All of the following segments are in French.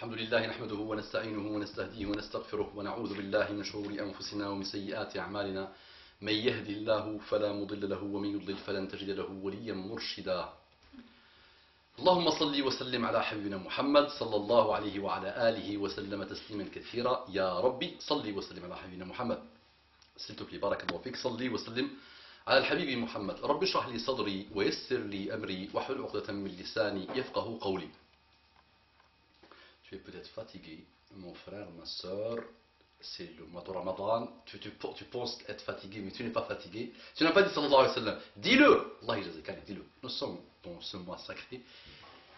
الحمد لله نحمده ونستعينه ونستهديه ونستغفره ونعوذ بالله من شرور أنفسنا ومن سيئات أعمالنا من يهدي الله فلا مضل له ومن يضلل فلن تجد له وليا مرشدا. اللهم صل وسلم على حبيبنا محمد صلى الله عليه وعلى آله وسلم تسليما كثيرا. يا ربي صل وسلم على حبيبنا محمد. s'il te plaît بارك الله فيك صلي وسلم على الحبيب محمد. رب اشرح لي صدري ويسر لي أمري واحلل عقدة من لساني يفقه قولي. Tu es peut-être fatigué, mon frère, ma soeur, c'est le mois de Ramadan, tu penses être fatigué, mais tu n'es pas fatigué. Tu n'as pas dit sallallahu alayhi wa sallam. Dis-le, Allah yajazak, dis-le. Nous sommes dans ce mois sacré.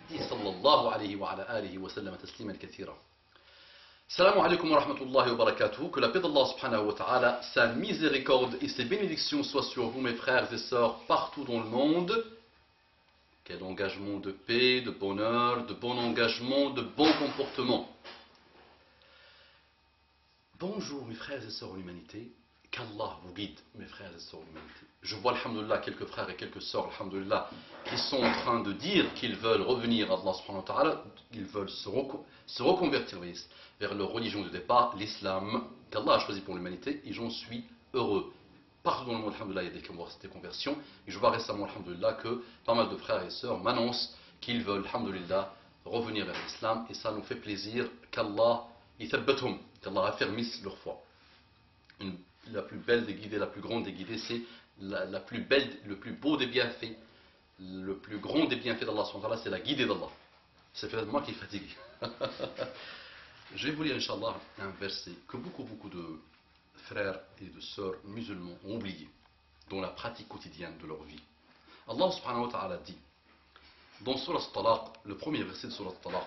Dis sallallahu alayhi wa ala alihi wa sallam tasliman kathira. Salam alaykum wa rahmatullahi wa barakatuh. Que la paix d'Allah subhanahu wa ta'ala, sa miséricorde et ses bénédictions soient sur vous, mes frères et sœurs, partout dans le monde. Quel engagement de paix, de bonheur, de bon engagement, de bon comportement. Bonjour mes frères et sœurs en humanité, qu'Allah vous guide mes frères et sœurs en humanité. Je vois alhamdoulilah quelques frères et quelques sœurs alhamdoulilah qui sont en train de dire qu'ils veulent revenir à Allah subhanahu wa ta'ala, qu'ils veulent se reconvertir vers leur religion de départ, l'islam, qu'Allah a choisi pour l'humanité, et j'en suis heureux. Partout dans le monde, alhamdoulilah, il y a des conversions. Et je vois récemment, alhamdoulilah, que pas mal de frères et sœurs m'annoncent qu'ils veulent, alhamdoulilah, revenir vers l'islam. Et ça nous fait plaisir qu'Allah qu'Allah affermisse leur foi. La plus belle des guidées, la plus grande des guidées, c'est la plus belle, le plus beau des bienfaits, le plus grand des bienfaits d'Allah, c'est la guidée d'Allah. C'est peut-être moi qui est fatigué. Je vais vous lire, Inch'Allah, un verset que beaucoup de frères et de sœurs musulmans ont oublié dans la pratique quotidienne de leur vie. Allah subhanahu wa ta'ala dit dans Surah Al-Talaq, le premier verset de Surah Al-Talaq,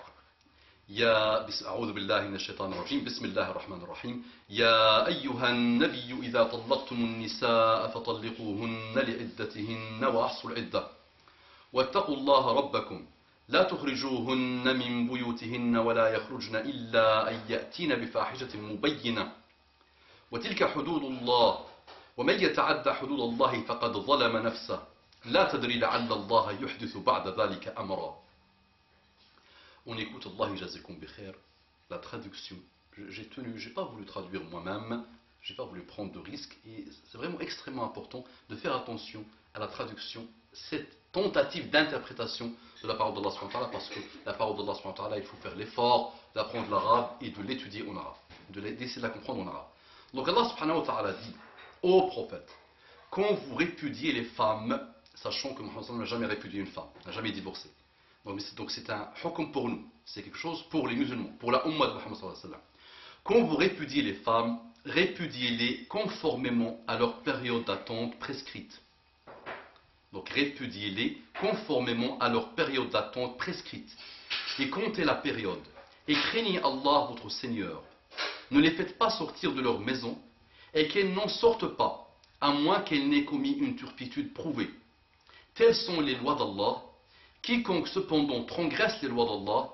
أعوذ بالله من الشيطان الرجيم بسم الله الرحمن الرحيم يا أيها النبي إذا طلقتم النساء فطلقوهن لعدتهن وأحصوا العدة واتقوا الله ربكم لا تخرجوهن من بيوتهن ولا يخرجن إلا أن يأتين بفاحشة مبينة وتلك حدود الله ومن يتعدى حدود الله فقد ظلم نفسه لا تدري لعل الله يحدث بعد ذلك أمرا. On écoute Allah yajazakum bikhair, la traduction. J'ai pas voulu traduire moi-même, j'ai pas voulu prendre de risques, et c'est vraiment extrêmement important de faire attention à la traduction, cette tentative d'interprétation de la parole d'Allah subhanahu wa ta'ala, parce que la parole d'Allah subhanahu wa ta'ala, il faut faire l'effort d'apprendre l'arabe et de l'étudier en arabe, d'essayer de la comprendre en arabe. Donc Allah subhanahu wa ta'ala dit ô prophète, quand vous répudiez les femmes, sachant que Muhammad n'a jamais répudié une femme, n'a jamais divorcé. Donc c'est un hukm pour nous, c'est quelque chose pour les musulmans, pour la umma de Muhammad sallallahu alayhi wa sallam. Quand vous répudiez les femmes, répudiez-les conformément à leur période d'attente prescrite. Donc répudiez-les conformément à leur période d'attente prescrite. Et comptez la période. Et craignez Allah votre Seigneur. Ne les faites pas sortir de leur maison et qu'elles n'en sortent pas, à moins qu'elles n'aient commis une turpitude prouvée. Telles sont les lois d'Allah. Quiconque cependant transgresse les lois d'Allah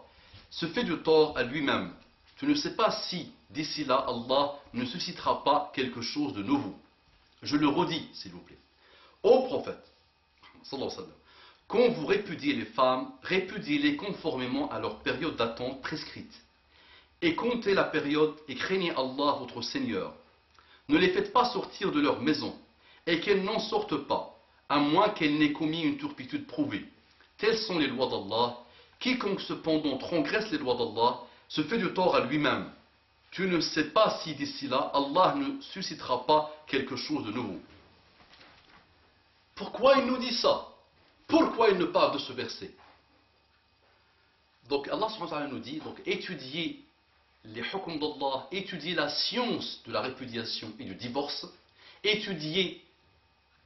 se fait du tort à lui-même. Tu ne sais pas si, d'ici là, Allah ne suscitera pas quelque chose de nouveau. Je le redis, s'il vous plaît. Ô prophète, sallallahu alayhi wa sallam, quand vous répudiez les femmes, répudiez-les conformément à leur période d'attente prescrite. Et comptez la période et craignez Allah votre Seigneur. Ne les faites pas sortir de leur maison et qu'elles n'en sortent pas, à moins qu'elles n'aient commis une turpitude prouvée. Telles sont les lois d'Allah. Quiconque cependant transgresse les lois d'Allah se fait du tort à lui-même. Tu ne sais pas si d'ici là, Allah ne suscitera pas quelque chose de nouveau. Pourquoi il nous dit ça? Pourquoi il nous parle de ce verset? Donc Allah subhanahu wa ta'ala nous dit, donc étudiez les hukms d'Allah, étudiez la science de la répudiation et du divorce, étudiez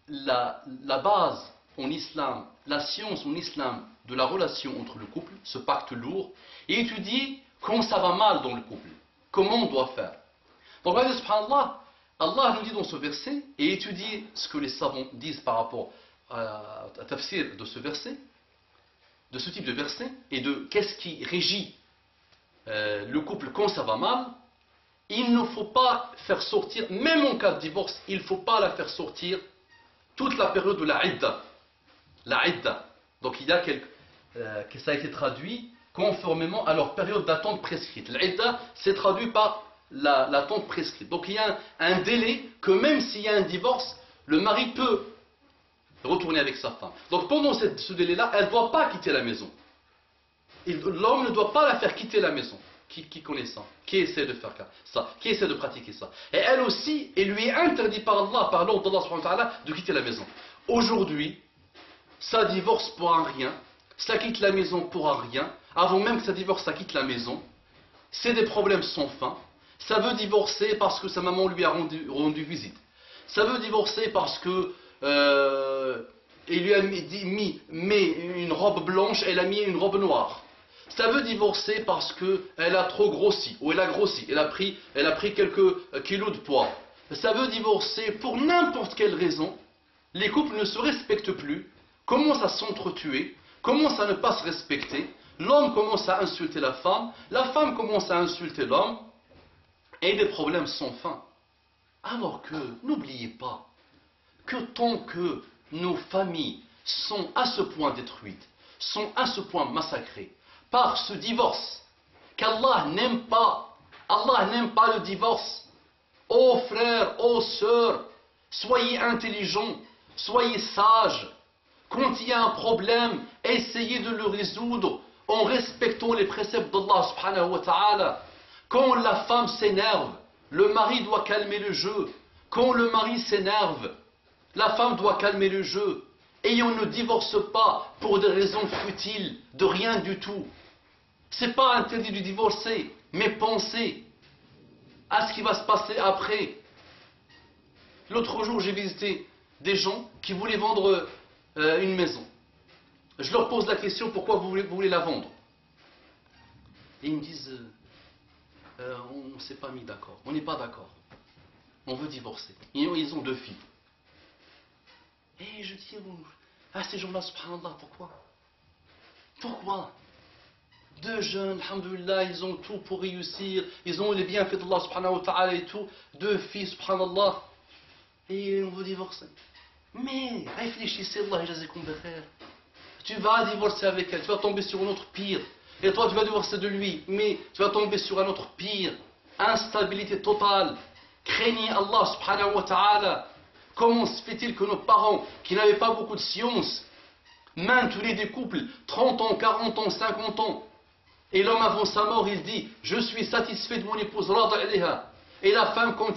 la base en islam, la science en islam de la relation entre le couple, ce pacte lourd, et étudiez quand ça va mal dans le couple, comment on doit faire. Donc subhanallah, Allah nous dit dans ce verset, et étudiez ce que les savants disent par rapport à tafsir de ce verset, de ce type de verset, et de qu'est-ce qui régit le couple quand ça va mal. Il ne faut pas faire sortir, même en cas de divorce, il ne faut pas la faire sortir toute la période de la idda. La idda. Donc il y a ça a été traduit conformément à leur période d'attente prescrite. L'idda, c'est traduit par l'attente prescrite. Donc il y a un délai que même s'il y a un divorce, le mari peut retourner avec sa femme. Donc pendant ce délai-là, elle ne doit pas quitter la maison. L'homme ne doit pas la faire quitter la maison. Qui connaît ça? Qui essaie de faire ça? Qui essaie de pratiquer ça? Et elle aussi, il lui est interdit par Allah, par l'ordre d'Allah subhanahu wa ta'ala, de quitter la maison. Aujourd'hui, ça divorce pour un rien, ça quitte la maison pour un rien, avant même que ça divorce, ça quitte la maison. C'est des problèmes sans fin. Ça veut divorcer parce que sa maman lui a rendu visite. Ça veut divorcer parce que il lui a mis une robe blanche, elle a mis une robe noire. Ça veut divorcer parce qu'elle a trop grossi, ou elle a grossi, elle a pris quelques kilos de poids. Ça veut divorcer pour n'importe quelle raison. Les couples ne se respectent plus, commencent à s'entretuer, commencent à ne pas se respecter. L'homme commence à insulter la femme commence à insulter l'homme, et des problèmes sans fin. Alors que, n'oubliez pas, que tant que nos familles sont à ce point détruites, sont à ce point massacrées, par ce divorce, qu'Allah n'aime pas, Allah n'aime pas le divorce. Ô frères, ô sœurs, soyez intelligents, soyez sages. Quand il y a un problème, essayez de le résoudre en respectant les préceptes d'Allah subhanahu wa ta'ala. Quand la femme s'énerve, le mari doit calmer le jeu. Quand le mari s'énerve, la femme doit calmer le jeu. Et on ne divorce pas pour des raisons futiles, de rien du tout. Ce n'est pas interdit de divorcer, mais pensez à ce qui va se passer après. L'autre jour, j'ai visité des gens qui voulaient vendre une maison. Je leur pose la question, pourquoi vous voulez la vendre? Et ils me disent, on ne s'est pas mis d'accord, on n'est pas d'accord, on veut divorcer. Ils ont 2 filles. Et je dis, ces gens-là, subhanallah, pourquoi? Pourquoi? 2 jeunes, alhamdoulilah, ils ont tout pour réussir, ils ont les bienfaits d'Allah subhanahu wa ta'ala et tout, 2 filles, subhanallah, et on veut divorcer. Mais réfléchissez, Allah yajazikum bikhair. Tu vas divorcer avec elle, tu vas tomber sur un autre pire. Et toi, tu vas divorcer de lui, mais tu vas tomber sur un autre pire. Instabilité totale. Craignez Allah subhanahu wa ta'ala. Comment se fait-il que nos parents, qui n'avaient pas beaucoup de science, maintenaient des couples, 30 ans, 40 ans, 50 ans, et l'homme avant sa mort, il dit, je suis satisfait de mon épouse, rada ilayha. Et la femme, quand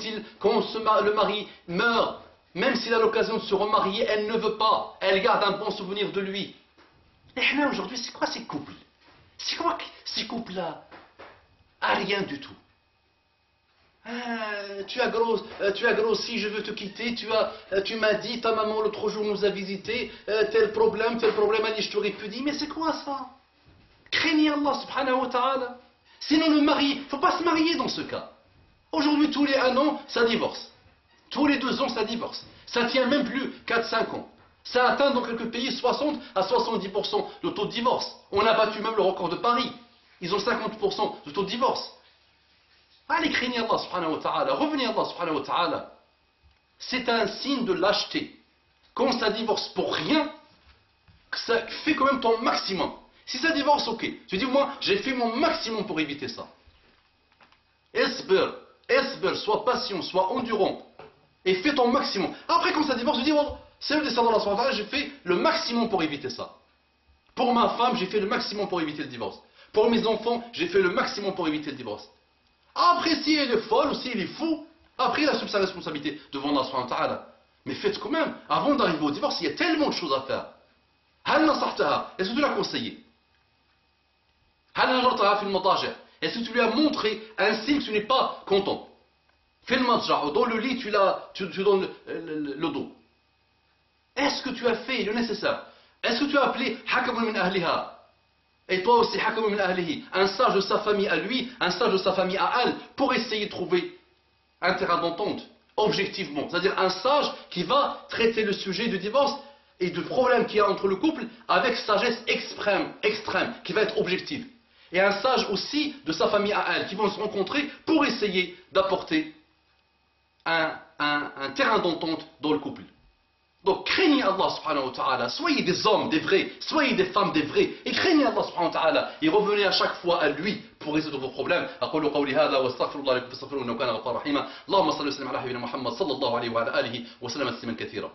le mari meurt, même s'il a l'occasion de se remarier, elle ne veut pas. Elle garde un bon souvenir de lui. Et là, aujourd'hui, c'est quoi ces couples? C'est quoi ces couples-là? Rien du tout. Tu as grossi, je veux te quitter. Tu m'as dit, ta maman l'autre jour nous a visité, tel problème, Ali, je t'aurais pu dire. Mais c'est quoi ça? Craignez Allah subhanahu wa ta'ala. Sinon, le mari, il ne faut pas se marier dans ce cas. Aujourd'hui, tous les 1 an, ça divorce. Tous les 2 ans, ça divorce. Ça ne tient même plus 4-5 ans. Ça atteint dans quelques pays 60 à 70% de taux de divorce. On a battu même le record de Paris. Ils ont 50% de taux de divorce. Allez, craignez Allah subhanahu wa ta'ala. Revenez à Allah subhanahu wa ta'ala. C'est un signe de lâcheté. Quand ça divorce pour rien, ça fait quand même ton maximum. Si ça divorce, ok. Tu dis, moi, j'ai fait mon maximum pour éviter ça. Esber, sois patient, sois endurant. Et fais ton maximum. Après, quand ça divorce, tu dis, oh, c'est le destin d'Allah subhanahu wa ta'ala, j'ai fait le maximum pour éviter ça. Pour ma femme, j'ai fait le maximum pour éviter le divorce. Pour mes enfants, j'ai fait le maximum pour éviter le divorce. Après, si elle est folle ou si elle est fou, après, il assume sa responsabilité devant Allah subhanahu wa ta'ala. Mais faites quand même, avant d'arriver au divorce, il y a tellement de choses à faire. Est-ce que tu l'as conseillé? Est-ce que tu lui as montré un signe que tu n'es pas content? Dans le lit, tu donnes le dos. Est-ce que tu as fait le nécessaire? Est-ce que tu as appelé Hakamun min ahliha? Et toi aussi, Hakamun min ahlihi, un sage de sa famille à lui, un sage de sa famille à elle, pour essayer de trouver un terrain d'entente, objectivement. C'est-à-dire un sage qui va traiter le sujet du divorce et du problème qu'il y a entre le couple avec sagesse extrême, qui va être objective. Et un sage aussi de sa famille à elle, qui vont se rencontrer pour essayer d'apporter un terrain d'entente dans le couple. Donc craignez Allah subhanahu wa ta'ala, soyez des hommes, des vrais, soyez des femmes, des vrais, et craignez Allah subhanahu wa ta'ala, et revenez à chaque fois à lui pour résoudre vos problèmes. أقول قولي هذا واستغفر الله لكم فاستغفروه إنه كان غفارا رحيما. اللهم صل وسلم على حبيبنا محمد صلى الله عليه وعلى آله وسلم تسليما كثيرا.